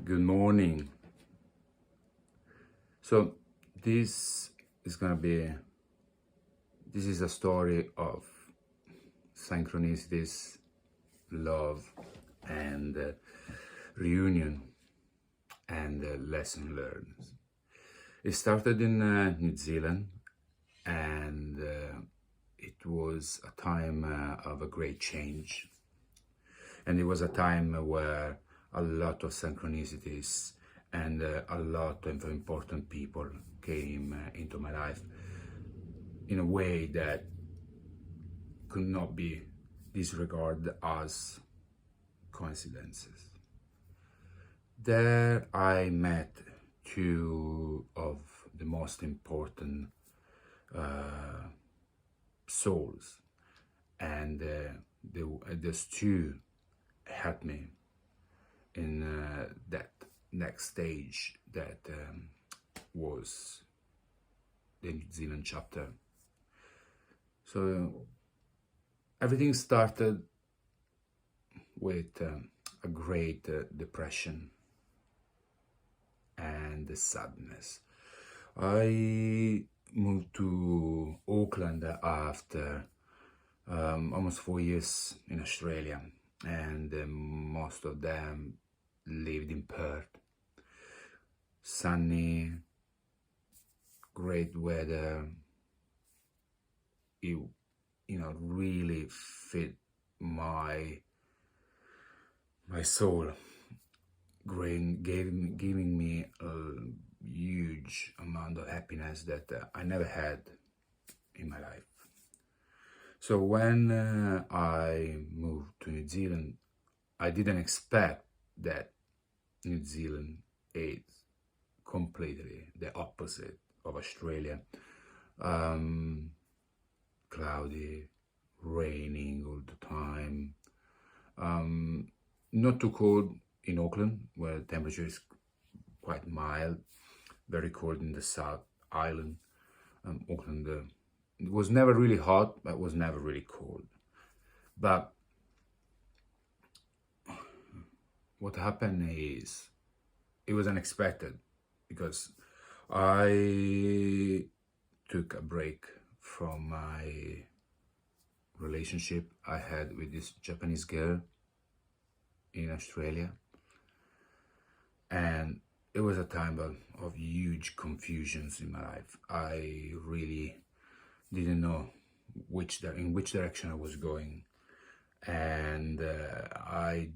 Good morning. So this is gonna be, this is a story of synchronicities, love, and reunion and lesson learned. It started in New Zealand, and it was a time of a great change. And it was a time where a lot of synchronicities and a lot of important people came into my life in a way that could not be disregarded as coincidences. There I met two of the most important souls, and those two helped me in that next stage that was the New Zealand chapter. So everything started with a great depression and sadness. I moved to Auckland after almost 4 years in Australia, and most of them lived in Perth. Sunny, great weather. It, really fit my soul, giving me a huge amount of happiness that I never had in my life. So when I moved to New Zealand, I didn't expect that New Zealand is completely the opposite of Australia. Cloudy, raining all the time. Not too cold in Auckland, where the temperature is quite mild. Very cold in the South Island. Auckland, it was never really hot, but it was never really cold. But what happened is, it was unexpected, because I took a break from my relationship I had with this Japanese girl in Australia, and it was a time of huge confusions in my life. I really didn't know in which direction I was going, and I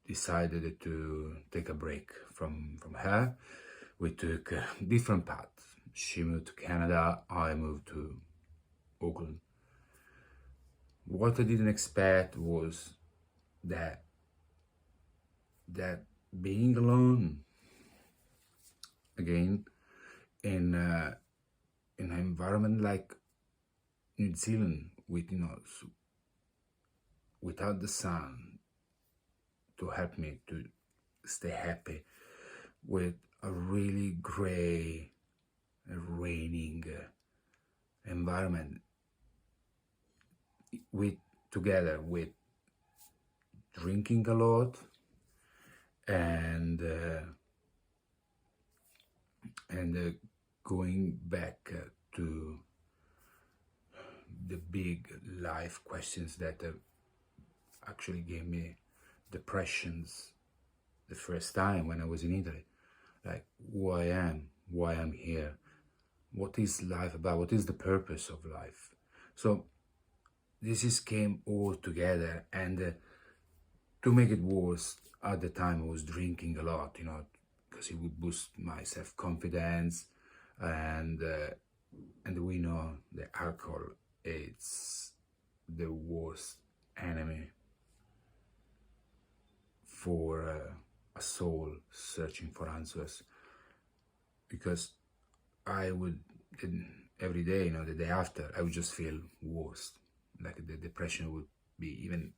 decided to take a break from her. We took different paths. She moved to Canada, I moved to Auckland. What I didn't expect was that being alone again in an environment like New Zealand, with without the sun to help me to stay happy, with a really gray, raining environment, together with drinking a lot and going back to the big life questions that actually gave me depressions the first time when I was in Italy. Like, who I am, why I'm here, what is life about, what is the purpose of life. So this came all together, and to make it worse, at the time I was drinking a lot, because it would boost my self-confidence, and we know that alcohol is the worst enemy for a soul searching for answers, because I would, every day, the day after, I would just feel worse. Like the depression would be even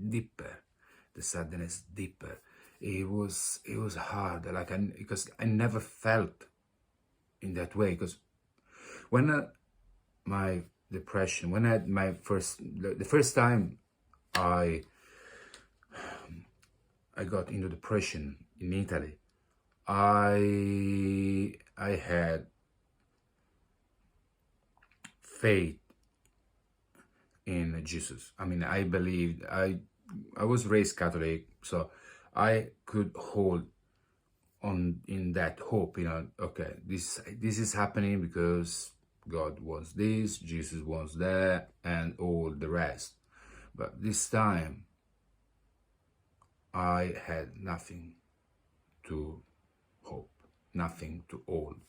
deeper, the sadness deeper. It was hard, because I never felt in that way. Because when my depression, when I had my the first time I got into depression in Italy, I had faith in Jesus. I mean, I believed. I was raised Catholic, so I could hold on in that hope. Okay, this is happening because God wants this, Jesus wants that, and all the rest. But this time, I had nothing to hope, nothing to hold.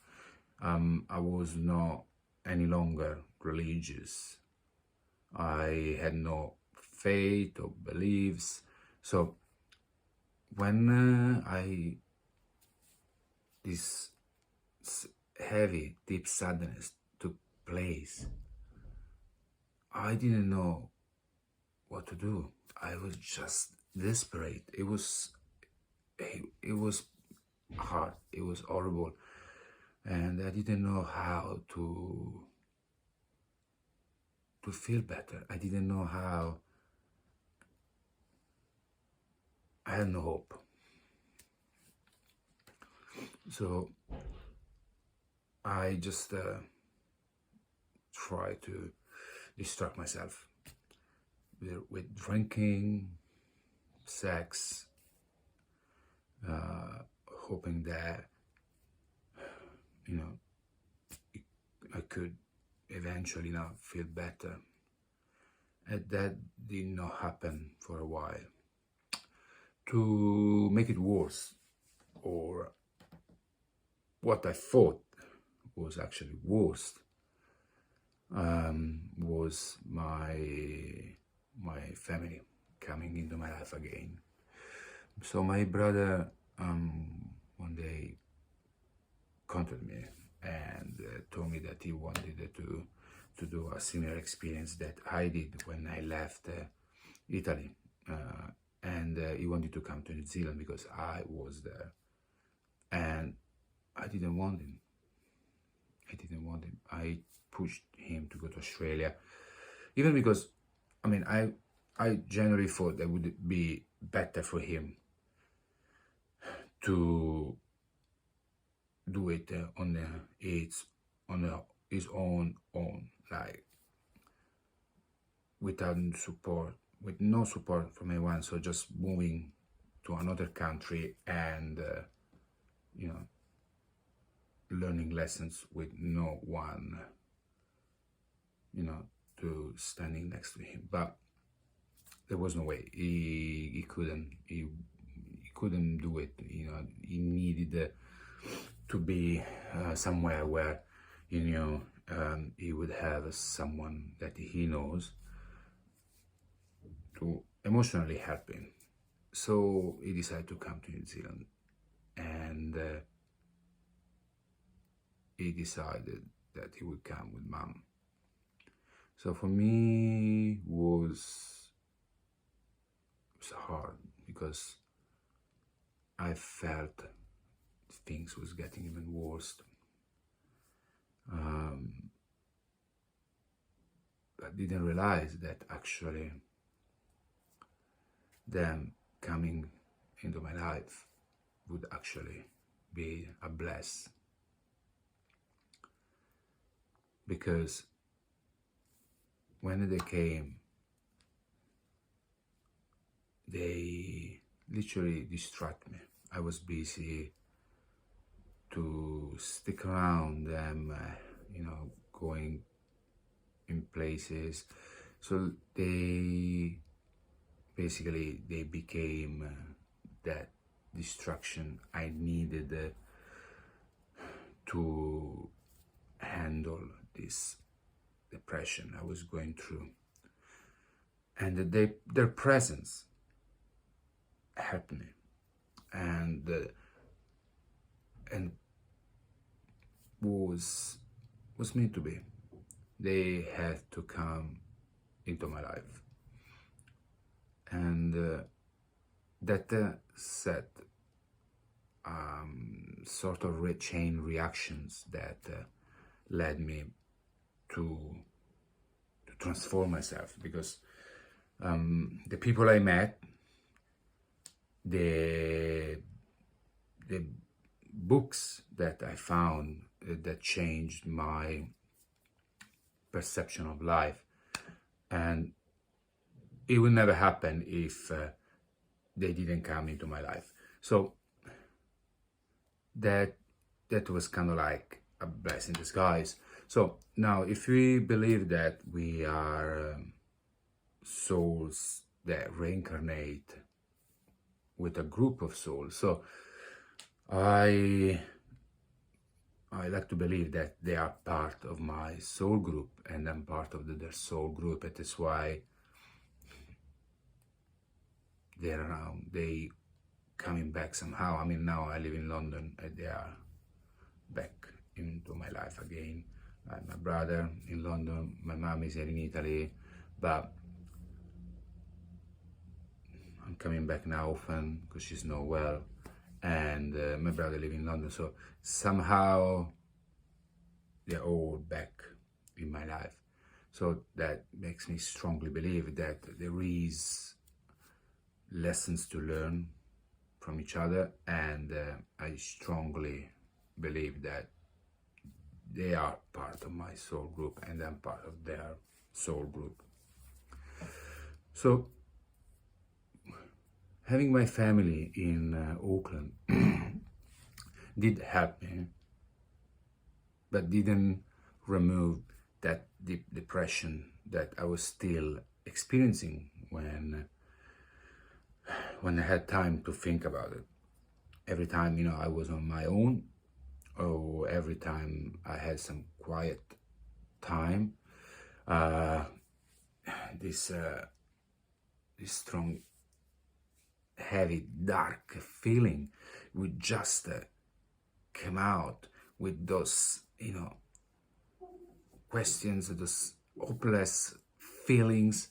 I was not any longer religious. I had no faith or beliefs. So when this heavy, deep sadness took place, I didn't know what to do. I was just desperate. It was hard. It was horrible, and I didn't know how to feel better. I didn't know how. I had no hope. So I just try to distract myself with drinking, sex, hoping that I could eventually now feel better. And that did not happen for a while. To make it worse, or what I thought was actually worse, was my family coming into my life again. So my brother one day contacted me and told me that he wanted to do a similar experience that I did when I left Italy, and he wanted to come to New Zealand because I was there, and I didn't want him. I pushed him to go to Australia, even because, I mean, I generally thought that would be better for him to do it on his own, like without support, with no support from anyone. So just moving to another country and learning lessons with no one, to standing next to him. But there was no way. He couldn't do it. He needed to be somewhere where he would have someone that he knows to emotionally help him. So he decided to come to New Zealand, and he decided that he would come with mom. So for me, it was hard because I felt things was getting even worse. I didn't realize that actually them coming into my life would actually be a bless, because when they came, they literally distracted me. I was busy to stick around them, going in places. So they became that distraction I needed to handle this depression I was going through. And their presence helped me, and was meant to be. They had to come into my life, and that set sort of chain reactions that led me to transform myself, because the people I met, they books that I found that changed my perception of life, and it would never happen if they didn't come into my life. So that was kind of like a blessing in disguise. So now, if we believe that we are souls that reincarnate with a group of souls, so I like to believe that they are part of my soul group, and I'm part of their soul group. It is why they're around. They coming back somehow. I mean, now I live in London, and they are back into my life again. My brother in London, my mom is here in Italy, but I'm coming back now often because she's not well, and my brother lives in London, so somehow they're all back in my life. So that makes me strongly believe that there is lessons to learn from each other, and I strongly believe that they are part of my soul group and I'm part of their soul group. So having my family in Auckland did help me, but didn't remove that deep depression that I was still experiencing when I had time to think about it. Every time, I was on my own, or every time I had some quiet time, this strong, heavy, dark feeling would just come out with those, questions, those hopeless feelings,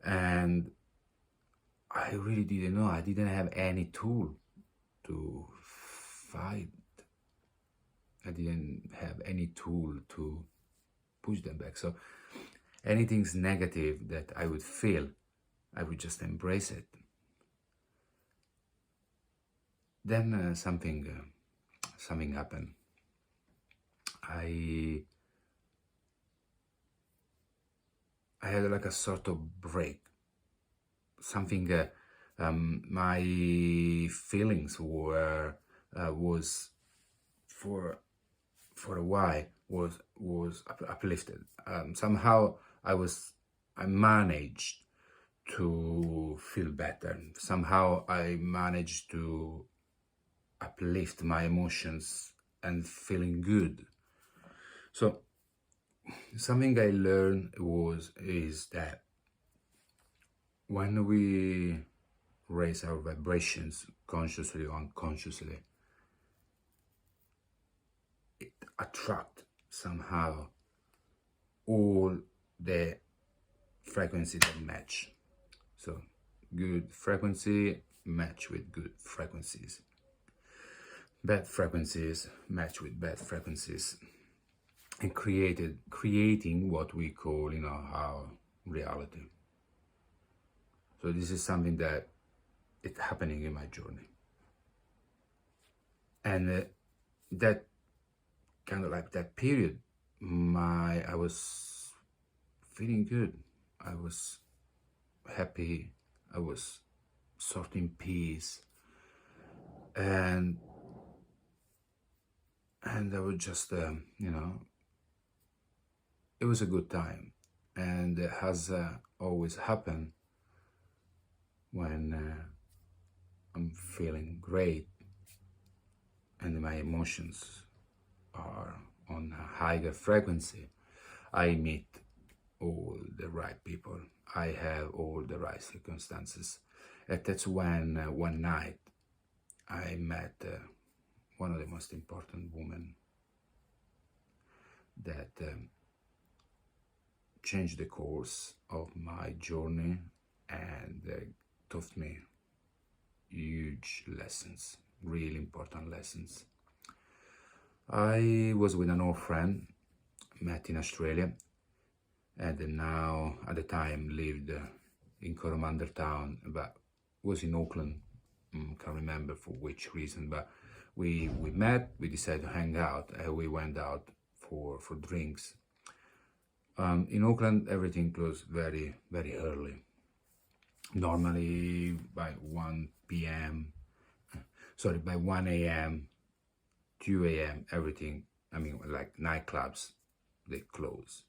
and I really didn't know. I didn't have any tool to fight. I didn't have any tool to push them back. So anything's negative that I would feel, I would just embrace it. Then something happened. I had like a sort of break. Something, my feelings were was for a while was uplifted. Somehow I managed to feel better. Somehow I managed to uplift my emotions and feeling good. So something I learned is that when we raise our vibrations consciously or unconsciously, it attracts somehow all the frequencies that match. So good frequency match with good frequencies. Bad frequencies match with bad frequencies, and creating what we call, our reality. So this is something that is happening in my journey, and that kind of like that period, I was feeling good. I was happy. I was sort in peace, and I was just, it was a good time. And it has always happened when I'm feeling great and my emotions are on a higher frequency. I meet all the right people. I have all the right circumstances. And that's when one night I met one of the most important women that changed the course of my journey and taught me huge lessons, really important lessons. I was with an old friend, met in Australia, and now at the time lived in Coromandel town, but was in Auckland Can't remember for which reason, but we met. We decided to hang out. We went out for drinks. In Auckland, everything closed very very early. Normally by 1 p.m. Sorry, by 1 a.m., 2 a.m. everything. I mean, like nightclubs, they close.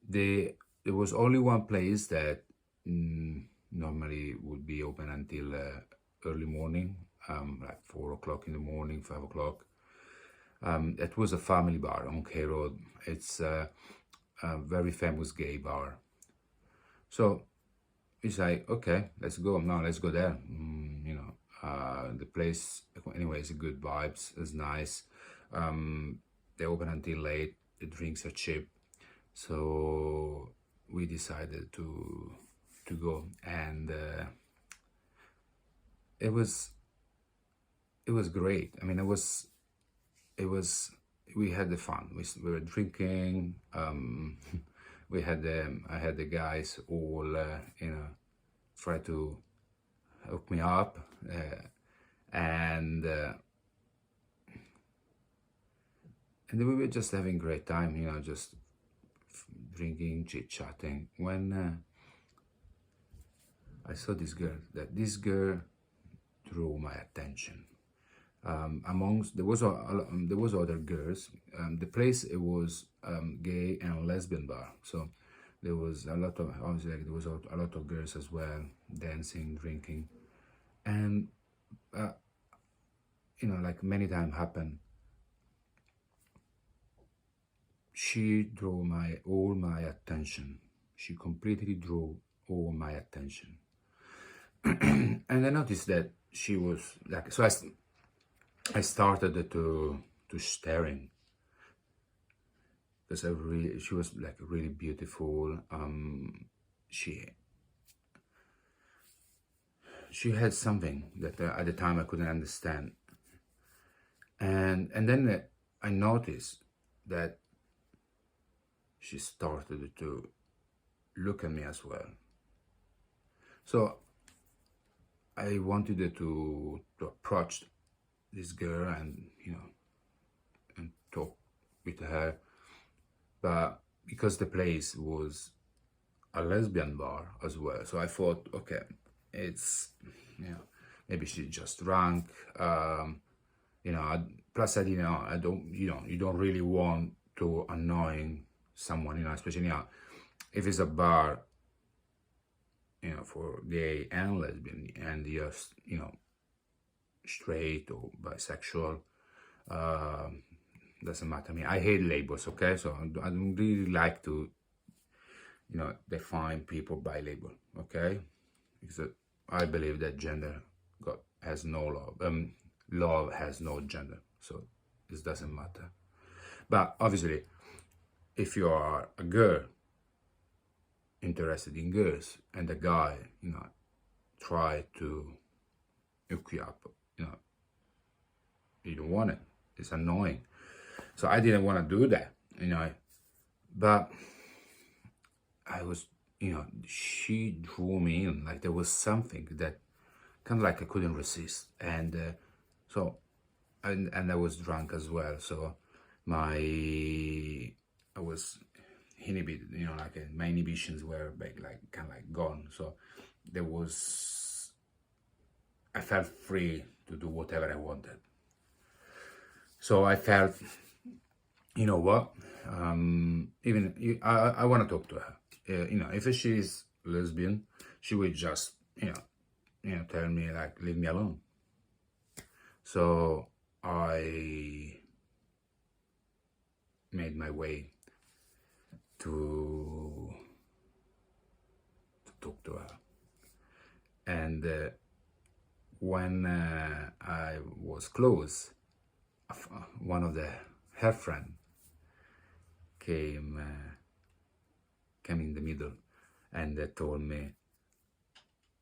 There was only one place that normally would be open until early morning, like 4 o'clock in the morning, 5 o'clock. It was a family bar on K Road. It's a very famous gay bar. So it's like, okay, let's go now. Let's go there. The place anyway is good vibes. It's nice. They open until late. The drinks are cheap. So we decided to go, and it was great. I mean, we had the fun. We were drinking. I had the guys all try to hook me up, and we were just having a great time, just drinking, chit-chatting, when I saw this girl. This girl drew my attention. There was other girls. The place, it was gay and lesbian bar, so there was a lot of, obviously, like, there was a lot of girls as well, dancing, drinking, and like many times happen, she drew all my attention. She completely drew all my attention. And I noticed that she was like, so I started to staring, because she was like really beautiful. She had something that at the time I couldn't understand, and then I noticed that she started to look at me as well. So I wanted to approach this girl and and talk with her, but because the place was a lesbian bar as well, so I thought, okay, it's maybe she's just drunk. Plus I didn't know, I don't you don't really want to annoying someone, especially if it's a bar for gay and lesbian, and just straight or bisexual, doesn't matter to me. I hate labels, okay? So I don't really like to define people by label, okay? Because I believe that gender has no love. Love has no gender, so this doesn't matter. But obviously, if you are a girl interested in girls, and a guy try to hook you up, you don't want it. It's annoying. So I didn't want to do that, but I was, she drew me in. Like, there was something that kind of like I couldn't resist, and so I was drunk as well, so I was inhibited, like my inhibitions were like kind of like gone. So I felt free to do whatever I wanted. So I felt, you know what, I want to talk to her. If she's lesbian, she would just tell me, like, leave me alone. So I made my way to talk to her, and when I was close, one of her friend came in the middle, and they told me,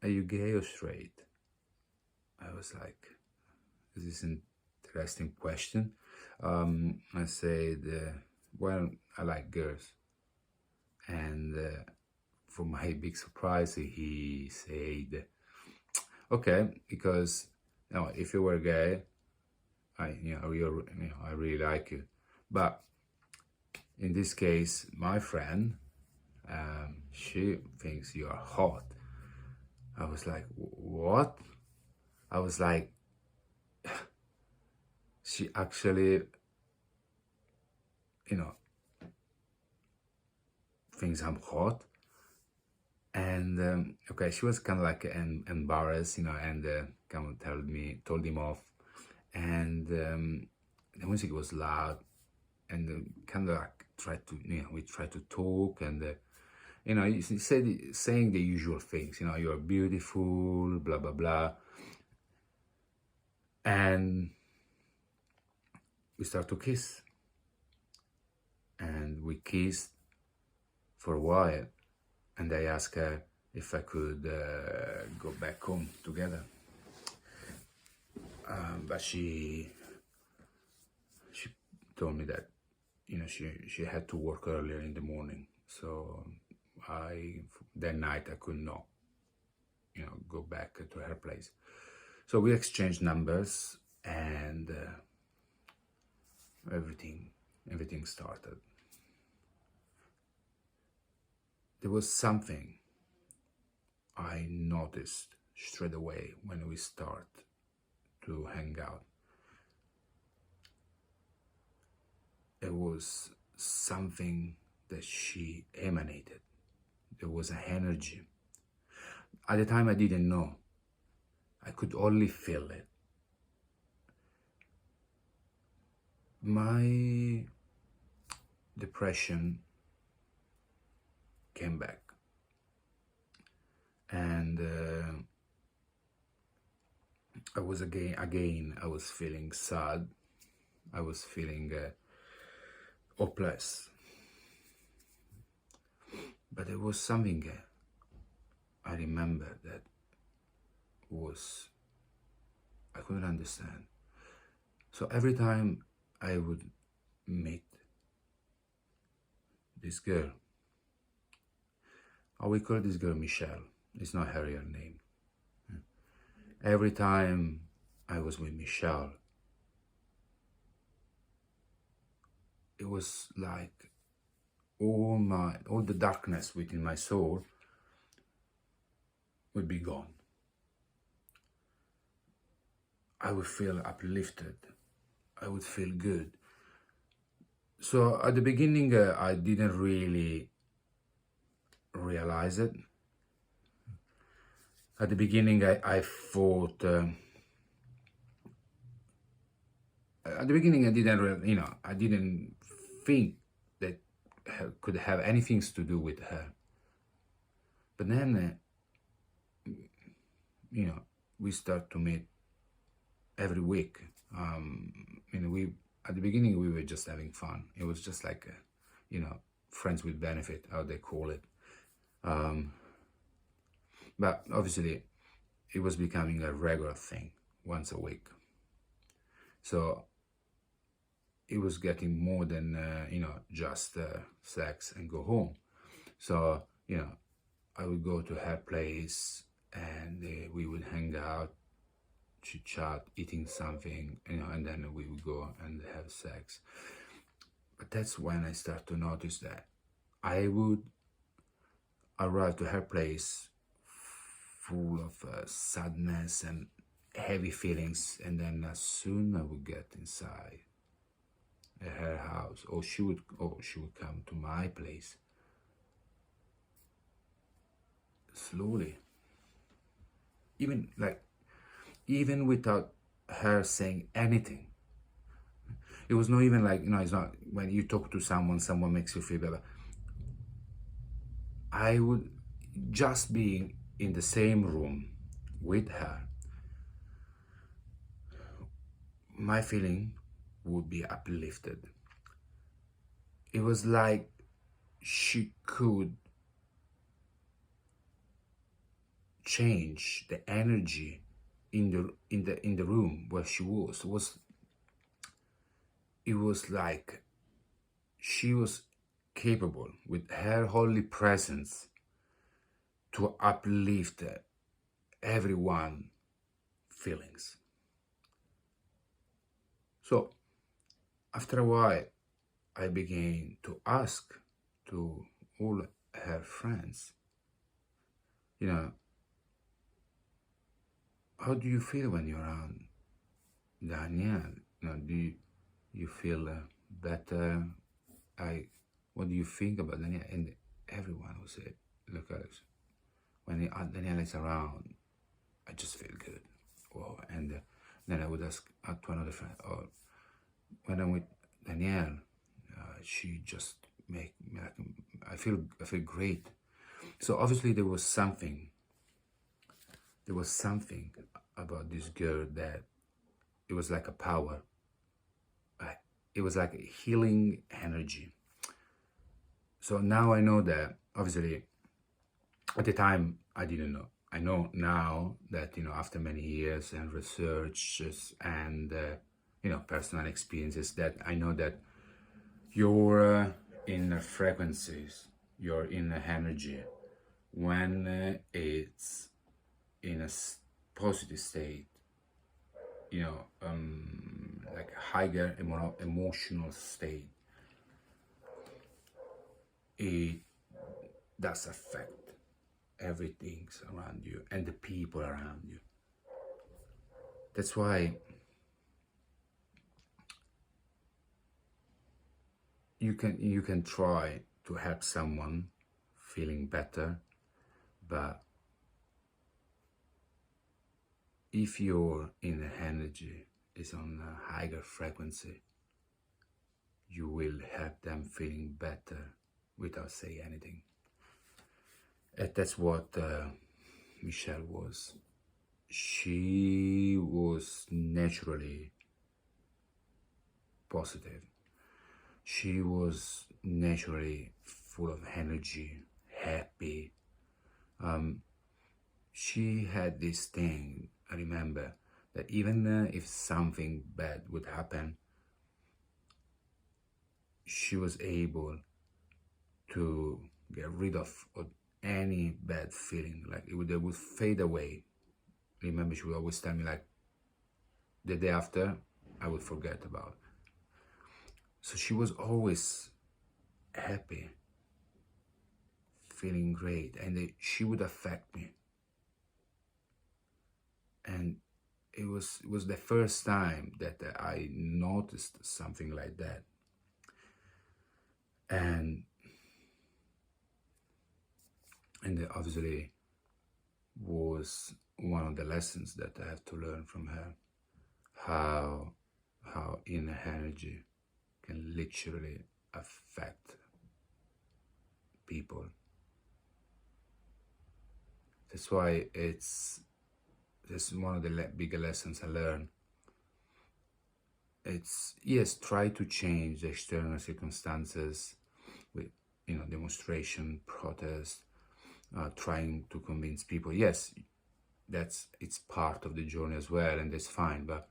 are you gay or straight? I was like, this is an interesting question. I said, well, I like girls. And for my big surprise, he said, okay, because Now, if you were gay, I really like you. But in this case, my friend, she thinks you are hot. I was like, what? I was like, she actually, thinks I'm hot. And okay, she was kind of like embarrassed, and kind of told him off. And the music was loud, and kind of like we tried to talk, and he said, saying the usual things, you're beautiful, blah blah blah, and we start to kiss, and we kissed for a while, and I asked her if I could go back home together, but she told me that she had to work earlier in the morning, so that night I could not go back to her place. So we exchanged numbers, and everything started. There was something I noticed straight away when we start to hang out. It was something that she emanated. There was an energy. At the time I didn't know. I could only feel it. My depression came back, and I was I was feeling sad. I was feeling hopeless. But there was something I remember that I couldn't understand. So every time I would meet this girl, I will call this girl Michelle. It's not her real name. Every time I was with Michelle, it was like all the darkness within my soul would be gone. I would feel uplifted. I would feel good. So at the beginning, I didn't really realize it. At the beginning, I thought. At the beginning, I didn't think that could have anything to do with her. But then, we start to meet every week. At the beginning we were just having fun. It was just like, friends with benefit, how they call it. But obviously, it was becoming a regular thing, once a week. So it was getting more than just sex and go home. So I would go to her place, and we would hang out, chit chat, eating something, and then we would go and have sex. But that's when I start to notice that I would arrive to her place full of sadness and heavy feelings, and then as soon I would get inside her house, or she would come to my place, slowly, even without her saying anything. It was not even like, it's not when you talk to someone makes you feel better. I would just be in the same room with her, my feeling would be uplifted. It was like she could change the energy in the room where she was. It was like she was capable with her holy presence to uplift everyone's feelings. So after a while, I began to ask to all her friends, you know, how do you feel when you're around Danielle? Do you feel better? What do you think about Danielle? And everyone would say, look, Alex, when Danielle is around, I just feel good. Wow. And then I would ask to another friend, oh, when I'm with Danielle, she just make me like, I feel great. So obviously there was something about this girl that it was like a power. It was like a healing energy. So now I know that, obviously, at the time I didn't know. I know now that, after many years and researches and, personal experiences, that I know that you're in frequencies, you're in energy, when it's in a positive state, like a higher emotional state, it does affect everything around you and the people around you. That's why you can try to help someone feeling better, but if your inner energy is on a higher frequency, you will help them feeling better without saying anything. And that's what Michelle was. She was naturally positive. She was naturally full of energy, happy. She had this thing, I remember, that even if something bad would happen, she was able to get rid of any bad feeling. Like they would fade away. Remember, she would always tell me, like, the day after, I would forget about. So she was always happy, feeling great, and she would affect me. And it was the first time that I noticed something like that. And obviously was one of the lessons that I have to learn from her, how inner energy can literally affect people. That's why that's one of the bigger lessons I learned. It's, yes, try to change the external circumstances with, demonstration, protest, trying to convince people. Yes, it's part of the journey as well, and that's fine. But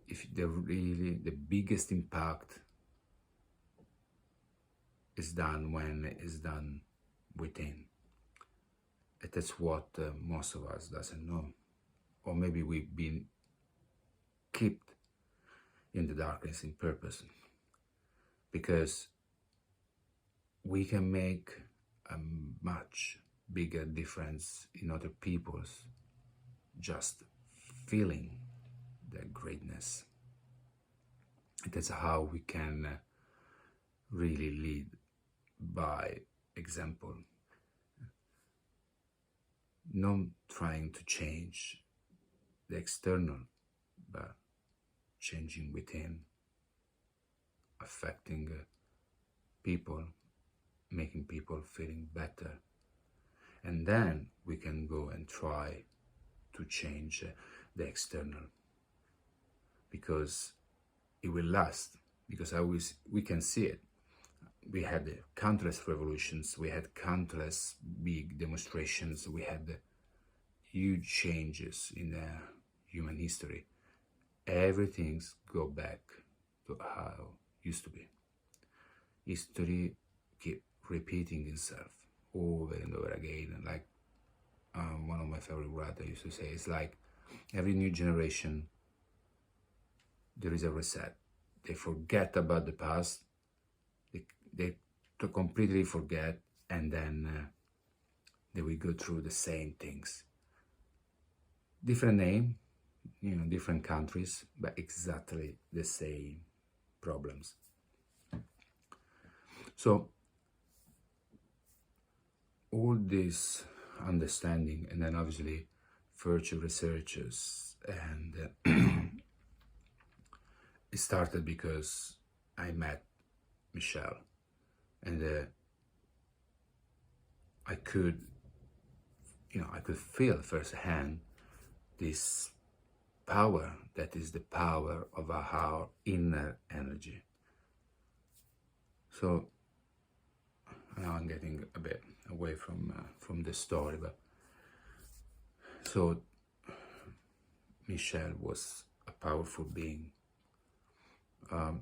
if the biggest impact is done when it's done within. And that's what most of us doesn't know. Or maybe we've been kept in the darkness in purpose. Because we can make a much bigger difference in other people's just feeling that greatness. And that's how we can really lead by example. Not trying to change the external, but changing within, affecting people, making people feeling better. And then we can go and try to change the external, because it will last, because we can see it. We had countless revolutions, we had countless big demonstrations, we had huge changes in human history. Everything's go back to how it used to be. History keep repeating itself over and over again. And like one of my favorite writers used to say, it's like every new generation there is a reset. They forget about the past, they completely forget, and then they will go through the same things. Different name, different countries, but exactly the same problems. So all this understanding, and then obviously virtue researchers, and it started because I met Michelle, and I could feel firsthand this power that is the power of our inner energy. So now I'm getting a bit away from the story, but so Michelle was a powerful being. I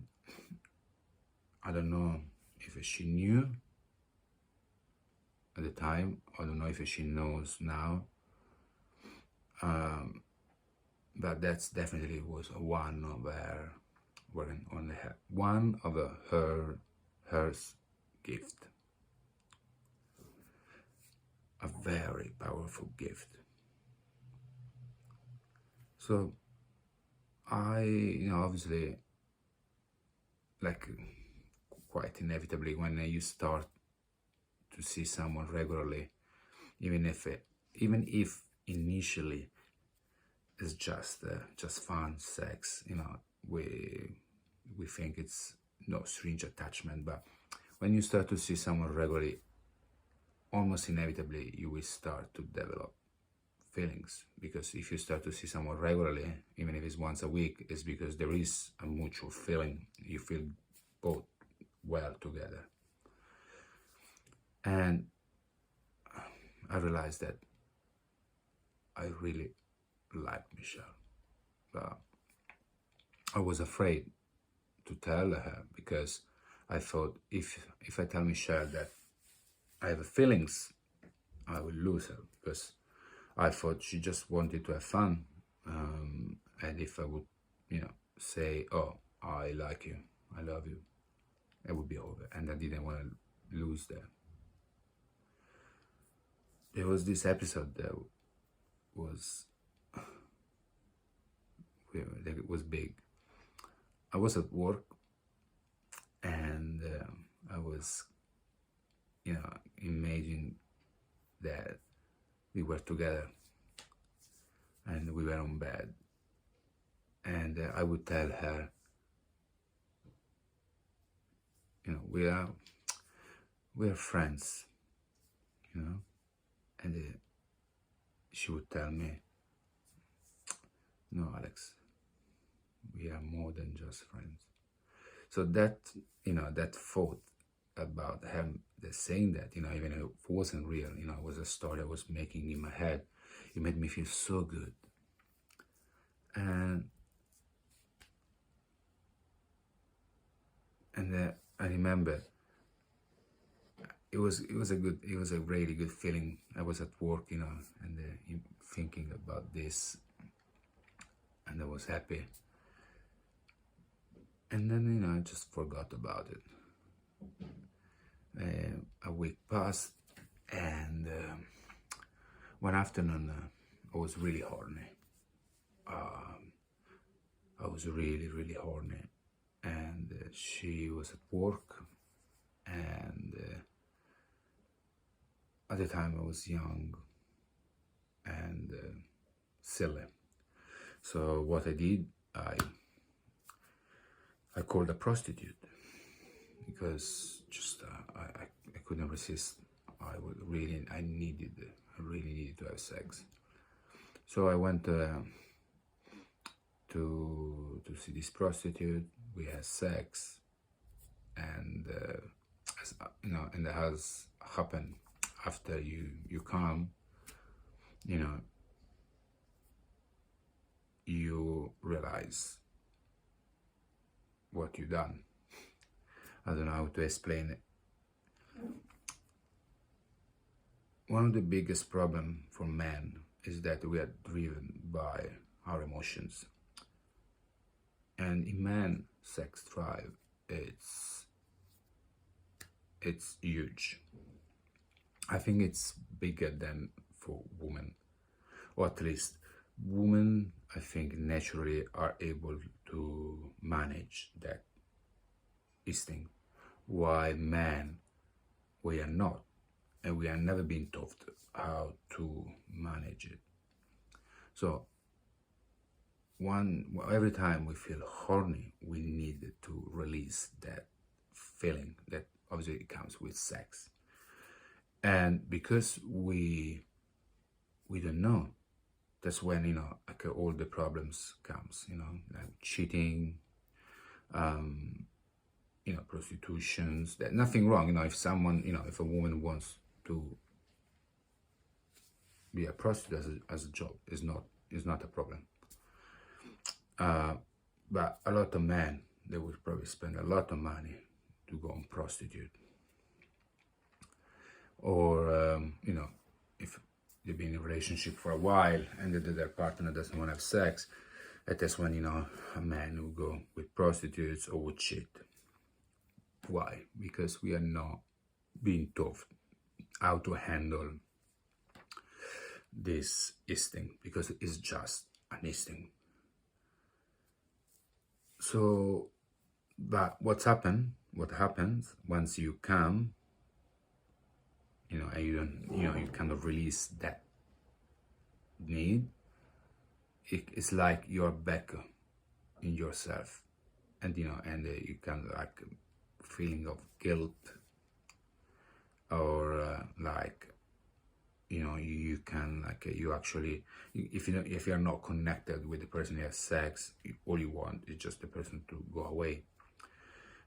don't know if she knew at the time. I don't know if she knows now. But that's definitely was one of her gift, a very powerful gift. So I, obviously, like quite inevitably, when you start to see someone regularly, even if initially it's just fun, sex, we think it's no strange attachment, but when you start to see someone regularly, almost inevitably you will start to develop feelings, because if you start to see someone regularly, even if it's once a week, it's because there is a mutual feeling. You feel both well together. And I realized that I really liked Michelle, but I was afraid to tell her, because I thought if I tell Michelle that I have feelings, I will lose her, because I thought she just wanted to have fun, and if I would, say, "Oh, I like you, I love you," it would be over, and I didn't want to lose that. There was this episode that was big. I was at work, and I was, imagining that we were together and we were on bed, and I would tell her, we are friends, and she would tell me, "No, Alex, we are more than just friends." So that, that thought about him saying that, even if it wasn't real, it was a story I was making in my head, it made me feel so good. And I remember it was a really good feeling. I was at work, and thinking about this, and I was happy. And then, I just forgot about it. A week passed, and one afternoon I was really horny. I was really, really horny, and she was at work, and at the time I was young and silly. So what I did, I called a prostitute, because just I couldn't resist. I really needed to have sex. So I went to see this prostitute. We had sex, and and as happened after you come, you realize what you've done. I don't know how to explain it. One of the biggest problems for men is that we are driven by our emotions. And in man sex drive, it's huge. I think it's bigger than for women, or at least women, I think, naturally are able to manage that instinct, while men, we are not, and we are never been taught how to manage it. So every time we feel horny, we need to release that feeling that obviously comes with sex. And because we don't know, that's when, you know, like all the problems comes, you know, like cheating, you know, prostitutions. That nothing wrong, you know, if someone, you know, if a woman wants to be a prostitute as a job, is not a problem. But a lot of men, they would probably spend a lot of money to go and prostitute. Or, you know, if they've been in a relationship for a while and their partner doesn't want to have sex, that's when, you know, a man will go with prostitutes or would cheat. Why? Because we are not being taught how to handle this instinct, because it's just an instinct. So, but what happens once you come, you know, and you don't, you know, you kind of release that need, it's like you're back in yourself, and, you know, and you kind of like feeling of guilt, or like, you know, you can like, you actually, if you're not connected with the person you have sex, all you want is just the person to go away.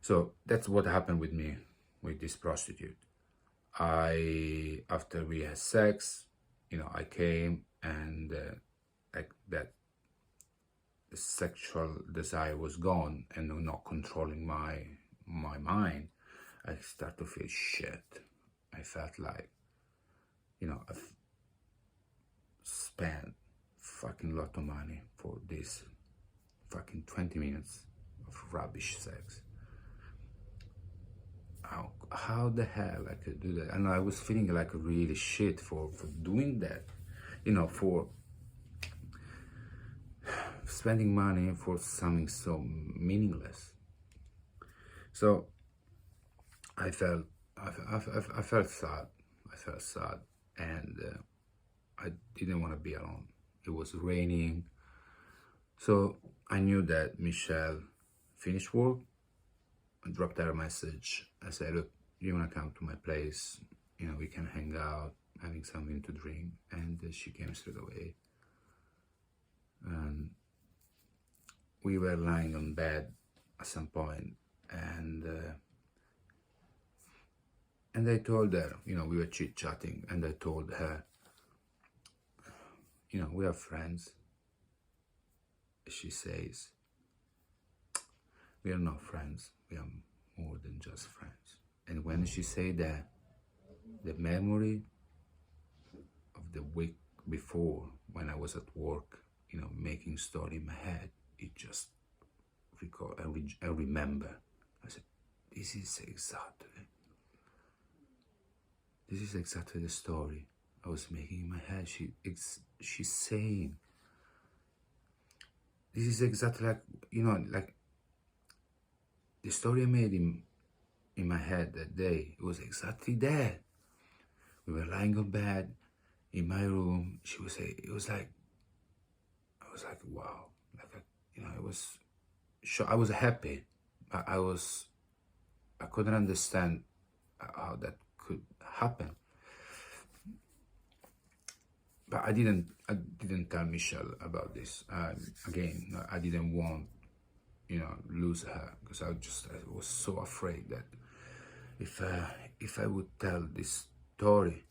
So that's what happened with me with this prostitute. After we had sex, you know, I came, and like that, the sexual desire was gone and not controlling my mind. I started to feel shit. I felt like, you know, I've spent fucking lot of money for this fucking 20 minutes of rubbish sex. How the hell I could do that? And I was feeling like really shit for doing that, you know, for spending money for something so meaningless. So I felt sad. I felt sad, and I didn't want to be alone. It was raining, so I knew that Michelle finished work. I dropped her a message. I said, look, you want to come to my place? You know, we can hang out, having something to drink. And she came straight away. And we were lying on bed at some point, and I told her, you know, we were chit-chatting, and I told her, you know, we are friends. She says, we are not friends, we are more than just friends. And when she said that, the memory of the week before, when I was at work, you know, making story in my head, it just recall. I remember. I said, this is exactly the story I was making in my head. She's saying, this is exactly like, you know, like the story I made in my head that day. It was exactly that. We were lying on bed in my room. She would say, it was like, I was like, wow, like, you know, it was. I was happy. I couldn't understand how that could happen. But I didn't tell Michelle about this. Again, I didn't want, you know, lose her, because I was so afraid that if I would tell this story,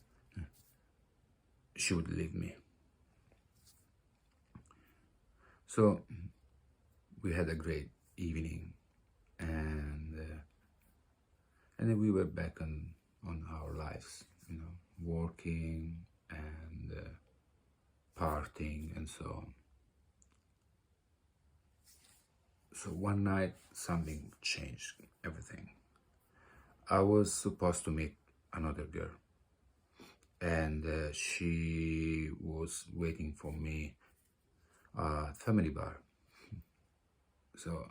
she would leave me. So we had a great evening, and then we were back on our lives, you know, working and partying and so on. So one night something changed everything. I was supposed to meet another girl, and she was waiting for me at family bar. So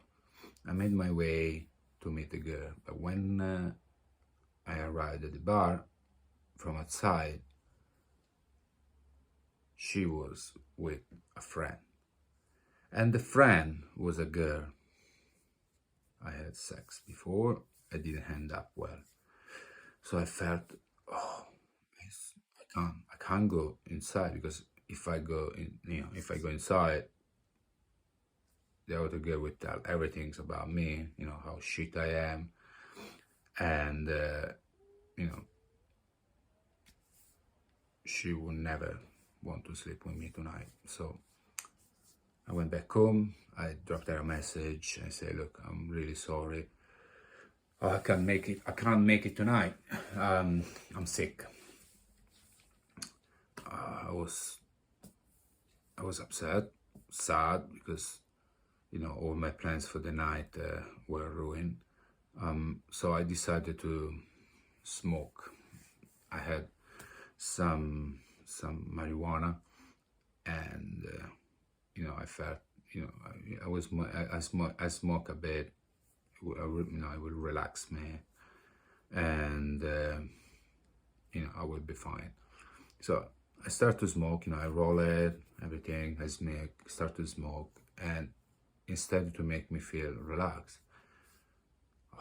I made my way to meet the girl, but when I arrived at the bar from outside, she was with a friend, and the friend was a girl I had sex before. It didn't end up well, so I felt, oh, I can't go inside, because if I go in, if I go inside, the other girl would tell everything about me, how shit I am, and she would never want to sleep with me tonight. So I went back home. I dropped her a message. I said, look, I'm really sorry. I can't make it. I can't make it tonight. I'm sick. I was upset, sad, because all my plans for the night were ruined. So I decided to smoke. I had some marijuana, and I felt, I smoke a bit. It will relax me, and I will be fine. So I start to smoke. I roll it, everything. I start to smoke, and instead to make me feel relaxed,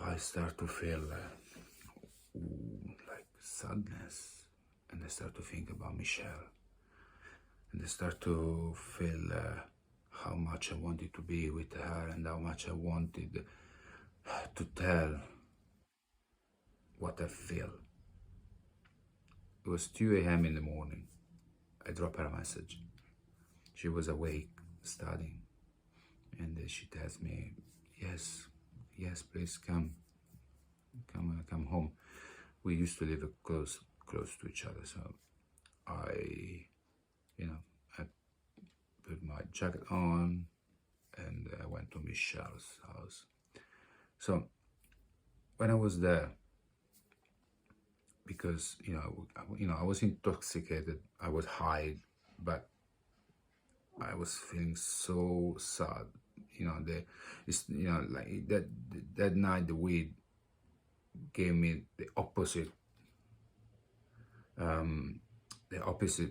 I start to feel like sadness, and I start to think about Michelle, and I start to feel how much I wanted to be with her, and how much I wanted to tell what I feel. It was 2 a.m. in the morning. I dropped her a message. She was awake, studying, and she tells me, yes, please come home. We used to live close to each other, so I put my jacket on, and I went to Michelle's house. So when I was there, because I was intoxicated, I was high, but I was feeling so sad. Like that night, the weed gave me the opposite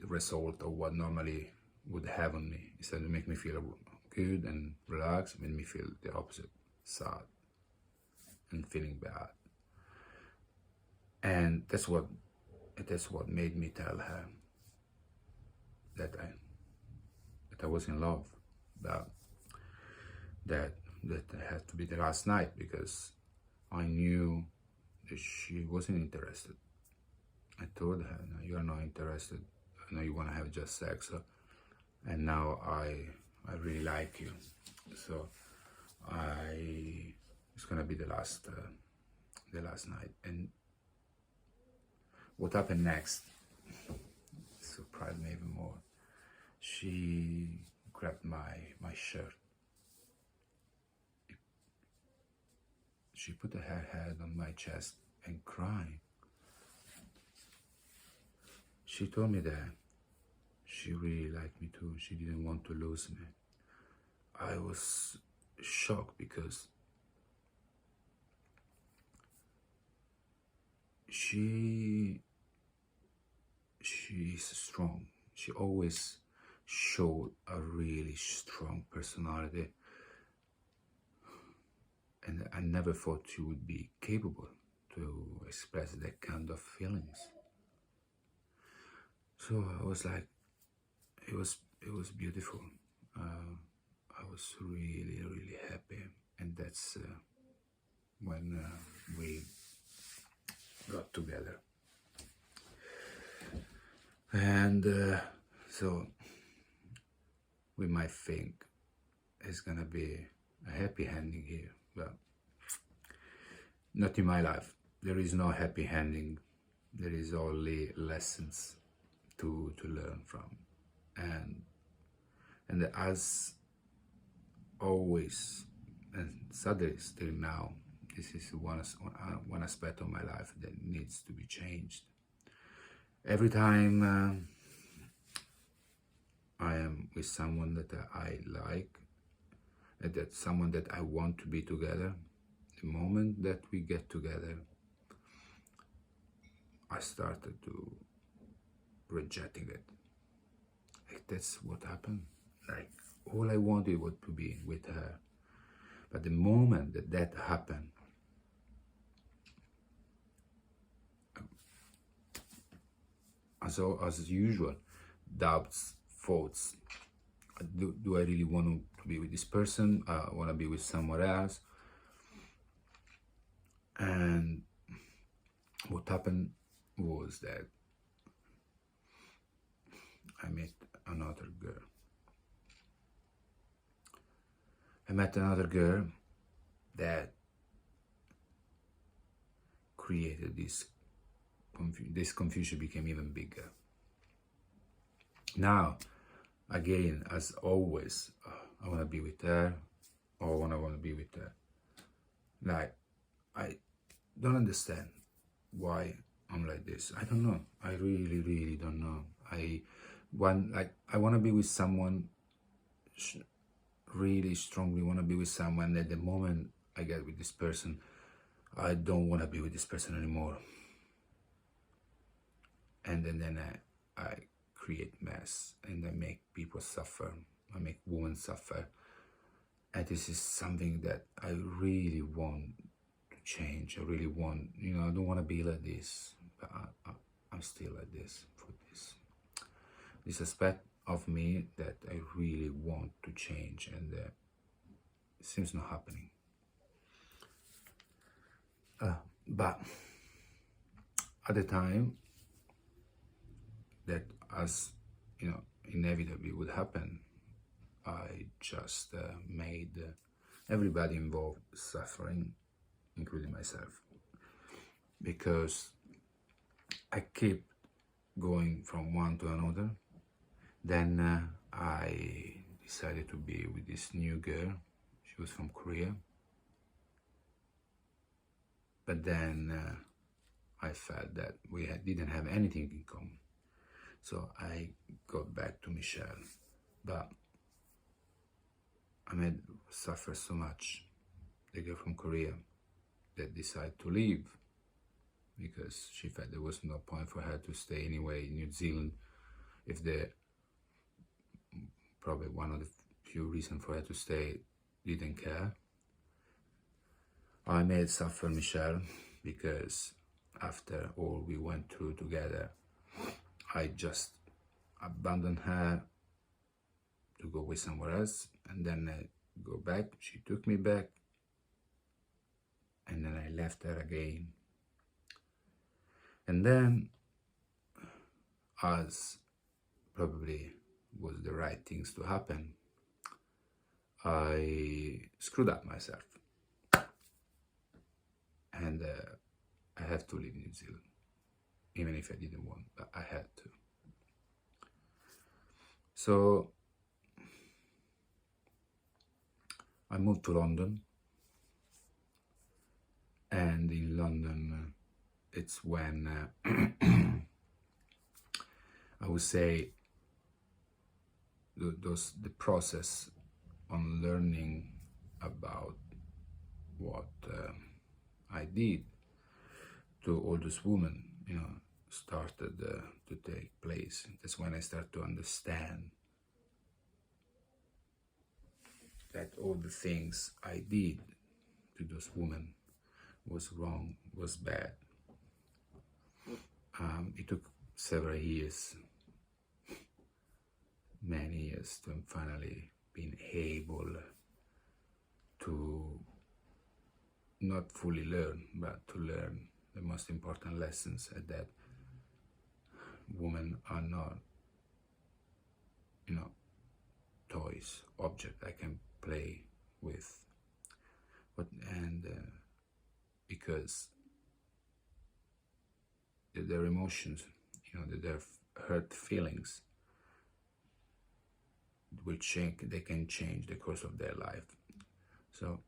result of what normally would have on me. Instead of make me feel good and relaxed, it made me feel the opposite, sad and feeling bad. And that's what made me tell her that I was in love, that had to be the last night, because I knew that she wasn't interested. I told her, no, you are not interested. I know you want to have just sex, and now I really like you. So it's gonna be the last night. And what happened next surprised me even more. She grabbed my shirt. She put her head on my chest and cried. She told me that she really liked me too. She didn't want to lose me. I was shocked, because she is strong. She always showed a really strong personality, and I never thought she would be capable to express that kind of feelings. So I was like, it was beautiful. I was really, really happy, and that's when we got together. And so we might think it's gonna be a happy ending here, but not in my life. There is no happy ending. There is only lessons to learn from, and as always, and sadly still now, this is one aspect of my life that needs to be changed. Every time I am with someone that I like, and that someone that I want to be together, the moment that we get together, I started to rejecting it. Like, that's what happened. Like, all I wanted was to be with her. But the moment that that happened, as usual, doubts, thoughts. Do I really want to be with this person? I want to be with someone else. And what happened was that I met another girl. I met another girl that created this confusion became even bigger. Now, again, as always, I want to be with her, or I want to be with her. Like, I don't understand why I'm like this. I don't know. I really, really don't know. I want to be with someone, really strongly want to be with someone. At the moment I get with this person, I don't want to be with this person anymore. And then I create mess, and I make people suffer. I make women suffer. And this is something that I really want to change. I really want, I don't want to be like this, but I'm still like this for this aspect of me that I really want to change, and it seems not happening. But at the time that, as inevitably would happen, I just made everybody involved suffering, including myself, because I keep going from one to another. Then I decided to be with this new girl. She was from Korea. But then I felt that we didn't have anything in common. So I got back to Michelle. But I made suffer so much, the girl from Korea, that decided to leave, because she felt there was no point for her to stay anyway in New Zealand, if probably one of the few reasons for her to stay didn't care. I made suffer Michelle, because after all we went through together, I just abandoned her to go with somewhere else, and then I go back. She took me back, and then I left her again. And then, as probably was the right things to happen, I screwed up myself, and I have to leave New Zealand, even if I didn't want, but I had to. So I moved to London, and in London it's when I would say the process on learning about what I did to all those women, started to take place. That's when I started to understand that all the things I did to those women was wrong, was bad. It took several years, many years, to finally being able to not fully learn, but to learn the most important lessons, that women are not, toys, object I can play with. Because their emotions, their hurt feelings will change. They can change the course of their life. So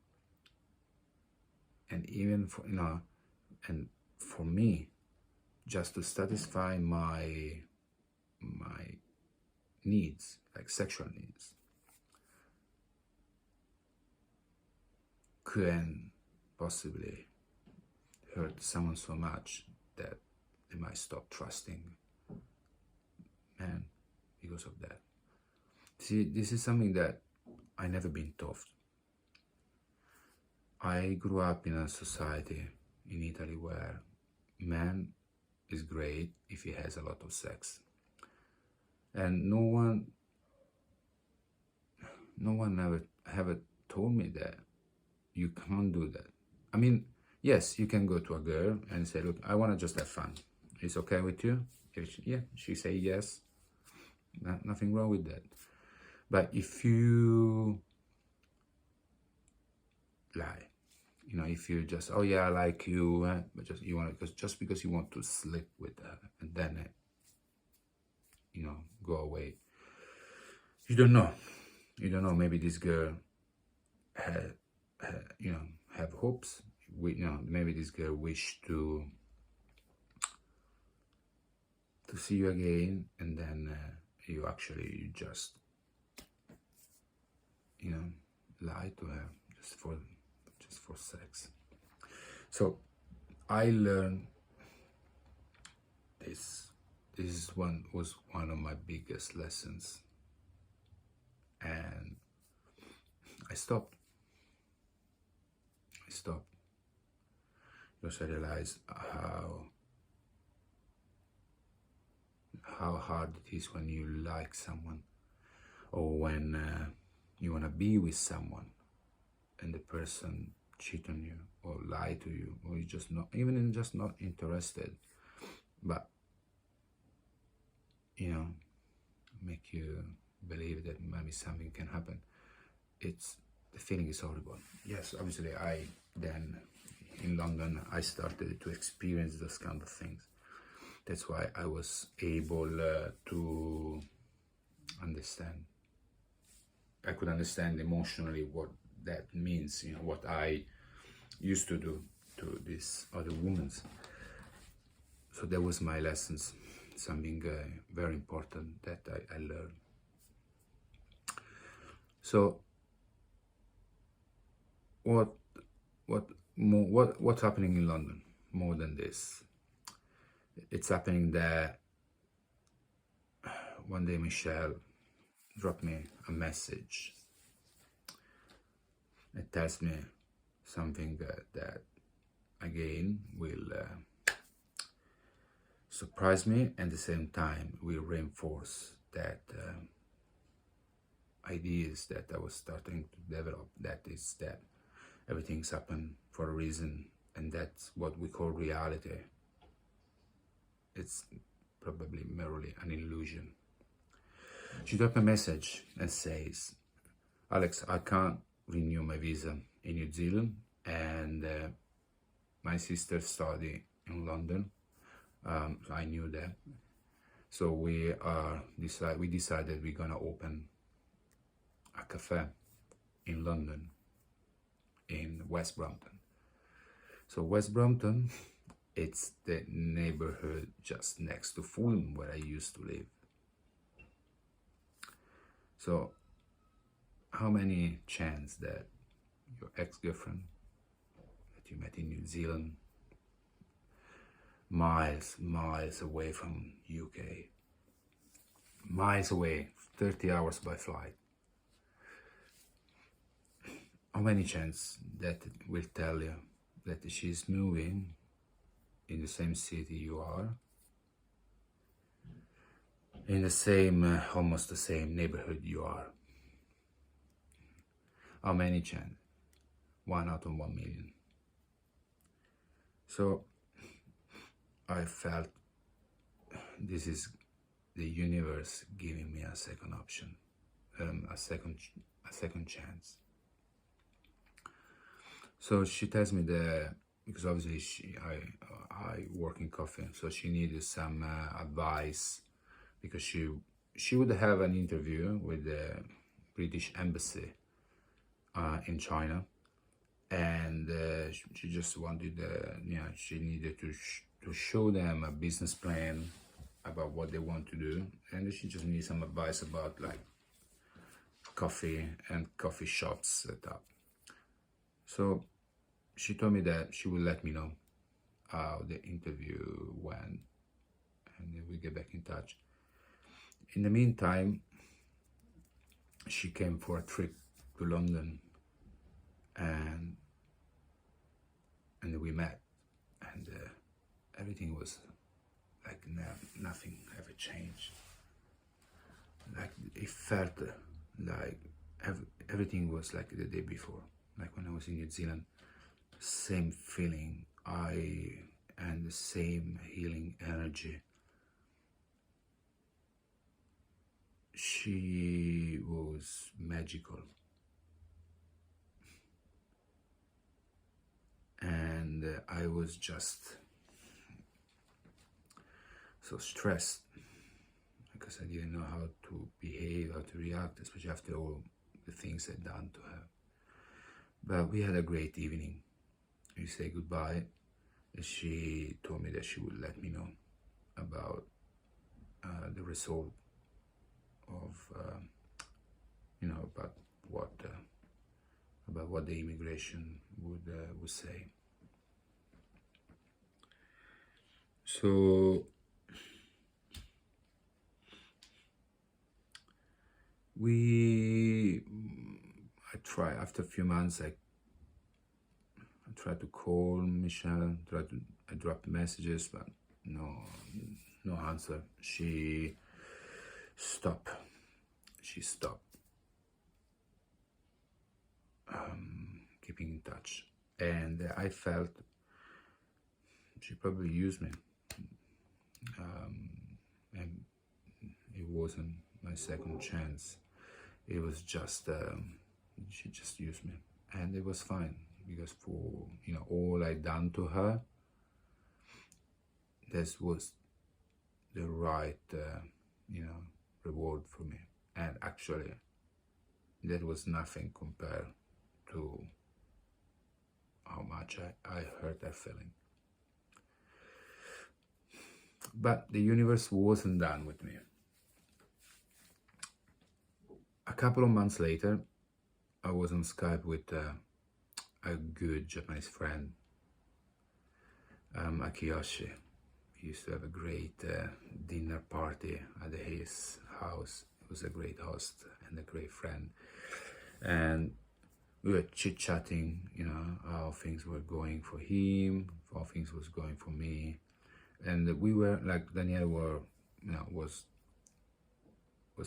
and even for, and for me, just to satisfy my needs, like sexual needs, can possibly hurt someone so much that they might stop trusting man because of that. See, this is something that I never been taught. I grew up in a society in Italy where man is great if he has a lot of sex, and no one ever told me that you can't do that. I mean, yes, you can go to a girl and say, look, I want to just have fun. It's okay with you? If she say yes, nothing wrong with that. But if you lie, if you just, oh yeah, I like you, but just because you want to sleep with her, and then go away. You don't know. Maybe this girl have hopes. Maybe this girl wish to see you again, and then you just lie to her just for sex. So I learned this. This was one of my biggest lessons, and I stopped because I realized how hard it is when you like someone, or when you want to be with someone and the person cheat on you or lie to you, or you just not interested, but make you believe that maybe something can happen. The feeling is horrible. Yes, obviously then in London I started to experience those kind of things. That's why I was able to understand. I could understand emotionally what that means, what I used to do to these other women. So that was my lessons, something very important that I learned. So what's happening in London more than this? It's happening that one day Michelle dropped me a message. It tells me something that again will surprise me, and at the same time will reinforce that ideas that I was starting to develop, that is that everything's happened for a reason, and that's what we call reality. It's probably merely an illusion. She dropped a message and says, Alex, I can't renew my visa in New Zealand, and my sister study in London. I knew that. So we decided we're gonna open a cafe in London, in West Brompton. So West Brompton, it's the neighborhood just next to Fulham, where I used to live. So how many chance that your ex-girlfriend that you met in New Zealand, miles away from UK, miles away, 30 hours by flight, how many chance that will tell you that she's moving in the same city you are, in the same, almost the same neighborhood you are? How many chance? 1 out of 1 million. So I felt this is the universe giving me a second option, a second chance. So she tells me that, because obviously I work in coffee, so she needed some advice, because she would have an interview with the British Embassy in China, and and she just wanted, she needed to show them a business plan about what they want to do, and she just needed some advice about like coffee and coffee shops set up. So she told me that she will let me know how the interview went, and then we get back in touch. In the meantime, she came for a trip to London, and we met, and everything was like nothing ever changed. Like it felt like everything was like the day before, like when I was in New Zealand. Same feeling, and the same healing energy. She was magical, and I was just so stressed because I didn't know how to behave, how to react, especially after all the things I'd done to her. But we had a great evening. We say goodbye. She told me that she would let me know about the result of, about what the immigration would say. So I try after a few months. I tried to call Michelle. I dropped messages, but no answer. She stopped. Keeping in touch, and I felt she probably used me, and it wasn't my second chance. It was just she just used me, and it was fine, because for all I'd done to her, this was the right reward for me. And actually that was nothing compared to how much I hurt that feeling. But the universe wasn't done with me. A couple of months later, I was on Skype with a good Japanese friend, Akiyoshi. We used to have a great dinner party at his house. He was a great host and a great friend. And we were chit-chatting, how things were going for him, how things was going for me. And we were, like, Danielle was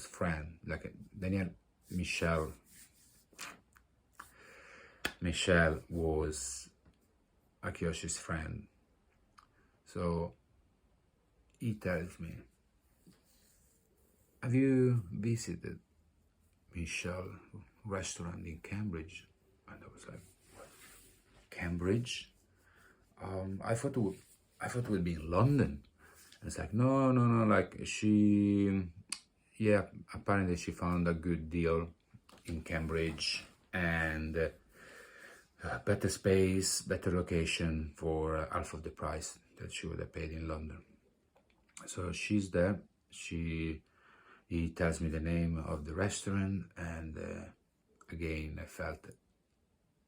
friend. Like, Michelle was Akiyoshi's friend. So he tells me, have you visited Michelle's restaurant in Cambridge? And I was like, what? Cambridge? I thought it would be in London. And it's like, no, like apparently she found a good deal in Cambridge, and better space, better location for half of the price that she would have paid in London. So she's there. He tells me the name of the restaurant, and again I felt,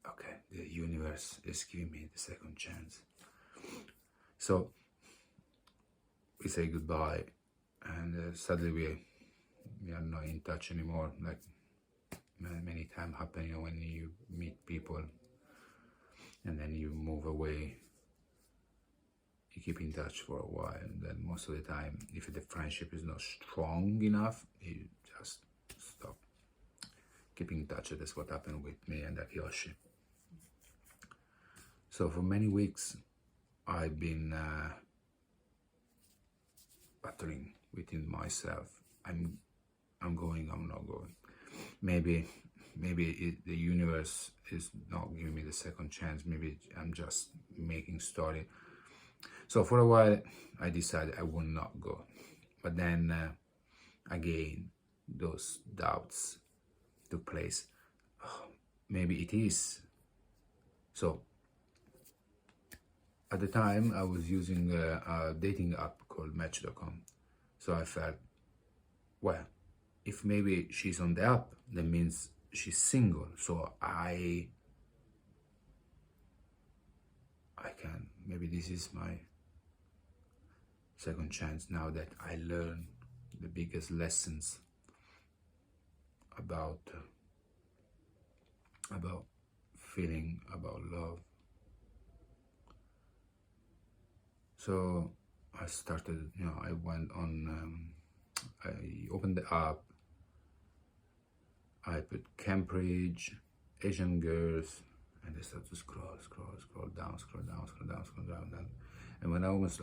okay, the universe is giving me the second chance. So we say goodbye, and suddenly we are not in touch anymore. Like many times happen, when you meet people and then you move away. You keep in touch for a while, and then most of the time, if the friendship is not strong enough, you just stop keeping in touch. That's what happened with me and Akiyoshi. So for many weeks, I've been battling within myself. I'm going, I'm not going. Maybe the universe is not giving me the second chance. Maybe I'm just making story. So for a while, I decided I would not go. But then, again, those doubts took place. Oh, maybe it is. So at the time I was using a dating app called Match.com. So I felt, well, if maybe she's on the app, that means she's single. So I can, maybe this is my second chance now that I learned the biggest lessons about feeling, about love. So I started, I went on, I opened the app, I put Cambridge, Asian girls, and I started to scroll down. And when I almost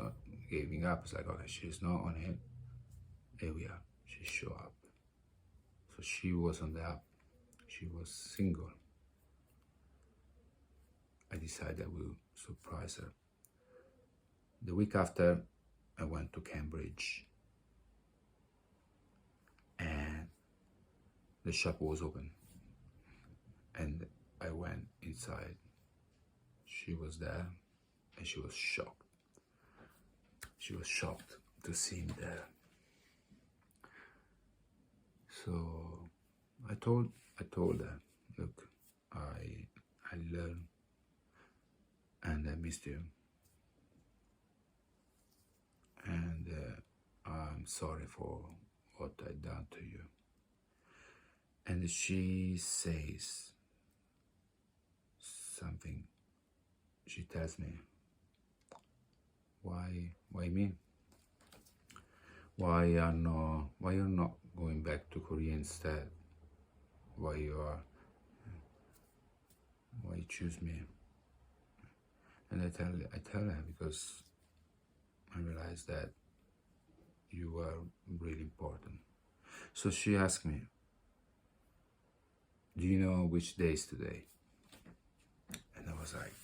giving up, it's like, okay, she's not on it. Here we are, she showed up. So she was on the app, she was single. I decided I will surprise her. The week after, I went to Cambridge and the shop was open. And I went inside. She was there and she was shocked. She was shocked to see me there. So I told her, look, I learned and I missed you. And I'm sorry for what I done to you. And she says something. She tells me, why me? Why you're not going back to Korea instead? Why you choose me? And I tell her because I realized that you were really important. So she asked me, do you know which day is today? And I was like,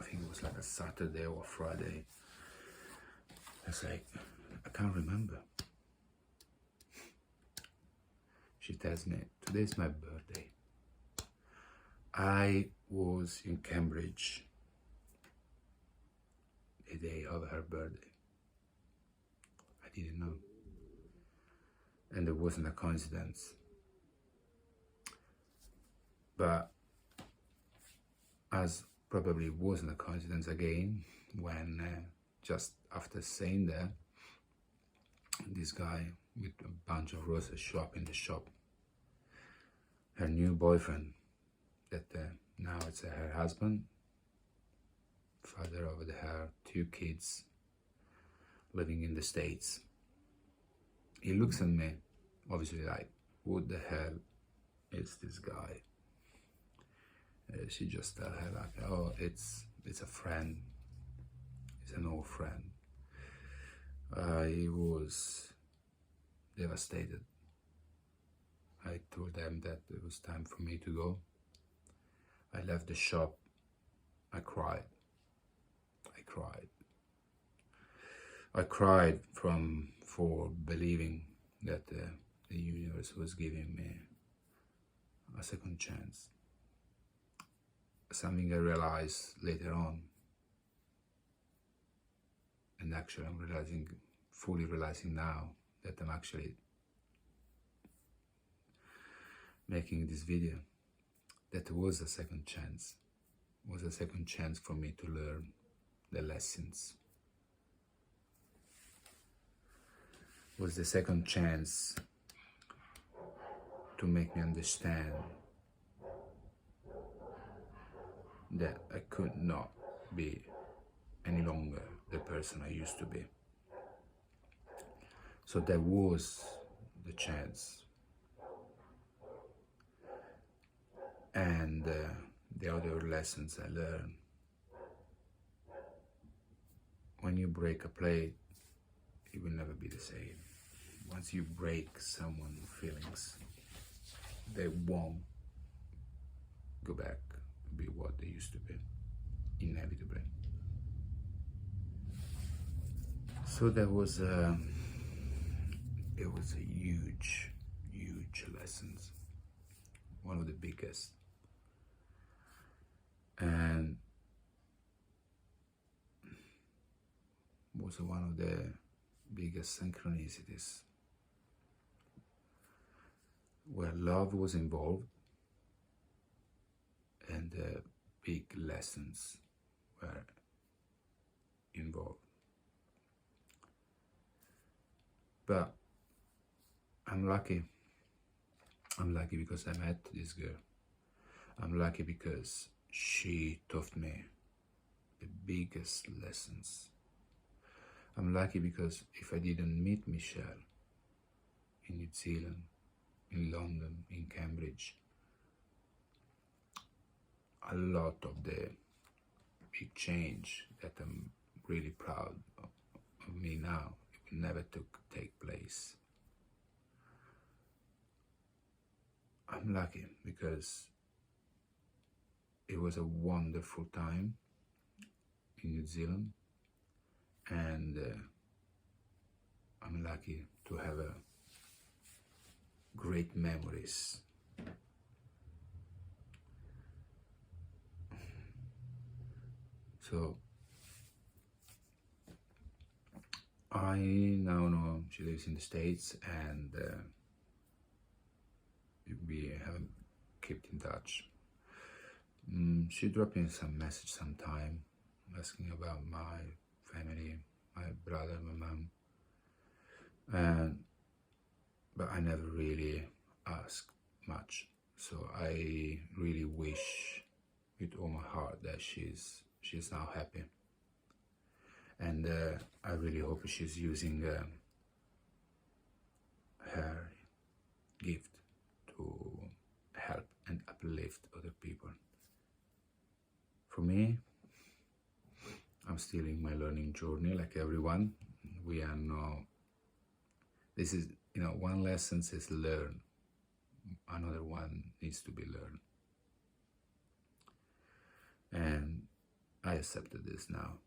I think it was like a Saturday or Friday. I was like, I can't remember. She tells me, today's my birthday. I was in Cambridge the day of her birthday. I didn't know. And it wasn't a coincidence. But as probably wasn't a coincidence again, when just after saying that, this guy with a bunch of roses show up in the shop. Her new boyfriend, that now it's her husband, father of her 2 kids, living in the States. He looks at me, obviously like, what the hell is this guy? She just tell her like, oh, it's a friend, it's an old friend. I was devastated. I told them that it was time for me to go. I left the shop. I cried for believing that the universe was giving me a second chance. Something I realized later on, and actually I'm fully realizing now that I'm actually making this video, that it was a second chance. It was a second chance for me to learn the lessons. It was the second chance to make me understand that I could not be any longer the person I used to be. So that was the chance. And the other lessons I learned: when you break a plate, it will never be the same. Once you break someone's feelings, they won't go back to be what they used to be, inevitably. So that was it was a huge lessons, one of the biggest. And also one of the biggest synchronicities, where love was involved and big lessons were involved. But I'm lucky. I'm lucky because I met this girl. I'm lucky because she taught me the biggest lessons. I'm lucky because if I didn't meet Michelle in New Zealand, in London, in Cambridge, a lot of the big change that I'm really proud of me now, it would never take place. I'm lucky because it was a wonderful time in New Zealand, and I'm lucky to have great memories. So I now know she lives in the States, and we haven't kept in touch. She dropped me some message sometime asking about my family, my brother, my mom, but I never really asked much. So I really wish with all my heart that she's now happy, and I really hope she's using her gift to help and uplift other people. For me, I'm still in my learning journey like everyone. We are now, this is, one lesson is learn, another one needs to be learned. And I accepted this now.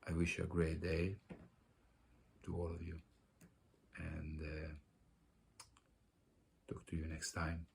I wish you a great day to all of you, and talk to you next time.